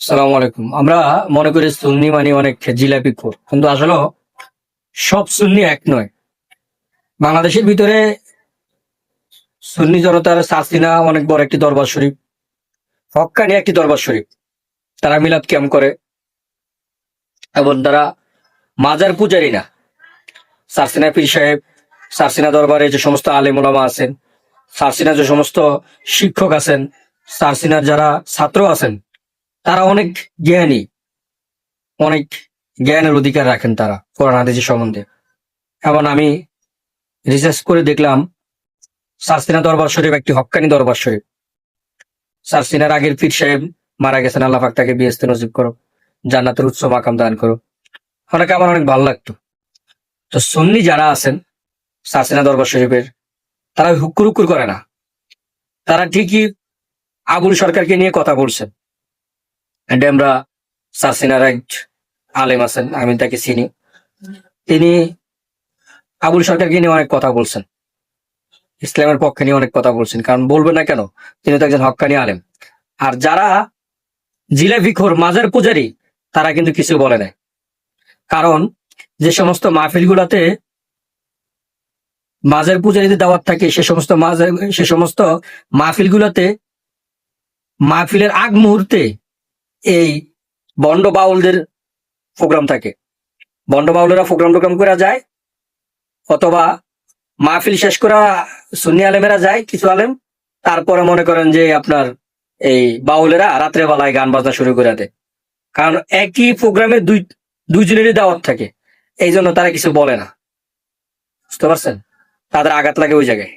সালাম আলাইকুম। আমরা মনে করি সুন্নি মানে অনেক জিলাপি খোর, কিন্তু আসলে সব সুন্নি এক নয়। বাংলাদেশের ভিতরে সুন্নি জনতার সাসিনা অনেক বড় একটি দরবার শরীফ, হক্কানি একটি দরবার শরীফ। তারা মিলাদ ক্যাম্প করে এবং তারা মাজার পূজারি না। সারসিনা পীর সাহেব, সারসিনা দরবারে যে সমস্ত আলেম ওলামা আছেন, সারসিনা যে সমস্ত শিক্ষক আছেন, সারসিনার যারা ছাত্র আছেন, তারা অনেক জ্ঞানী, অনেক জ্ঞানের অধিকার রাখেন তারা কোরআন হাদিসের সম্বন্ধে। এবং আমি রিসার্চ করে দেখলাম সারসিনা দরবার শরীফ একটি হক্কানি দরবার শরীফ। সারসিনার আগের পীর সাহেব মারা গেছেন, আল্লাহ পাক তাকে বিয়েস্তে নজিব করো, জান্নাতের উচ্চ মাকাম দান করো। অনেকে আমার অনেক ভালো লাগতো। তো সুন্নি যারা আছেন সারসিনা দরবার শরীফের, তারা হুক্কুর হুক্কুর করে না। তারা ঠিকই আবুল সরকারকে নিয়ে কথা বলছেন। আমরা সারসিনার এক আলেম আছেন, আমি তাকে চিনি। তিনি আবুল সরকারকে নিয়ে অনেক কথা বলছেন, ইসলামের পক্ষে নিয়ে অনেক কথা বলছেন। কারণ বলবেন না কেন, তিনি তো একজন হক্কানি আলেম। আর যারা জিলাপিখোর মাজার পূজারী, তারা কিন্তু কিছু বলে নাই। কারণ যে সমস্ত মাহফিল গুলাতে মাজার পূজারীদের দাওয়াত থাকে, সে সমস্ত মাহফিল গুলাতে মাহফিলের আগ মুহূর্তে এই বন্ড বাউলদের প্রোগ্রাম থাকে। বন্ড বাউলেরা প্রোগ্রাম করা যায়, অথবা মাহফিল শেষ করা সুন্নি আলেমেরা যায়, কিছু আলেম। তারপরে মনে করেন যে আপনার এই বাউলেরা রাত্রে বেলায় গান বাজনা শুরু করে দেয়। কারণ একই প্রোগ্রামে দুইজনেরই দাওয়াত থাকে, এই জন্য তারা কিছু বলে না। বুঝতে পারছেন? তাদের আঘাত লাগে ওই জায়গায়।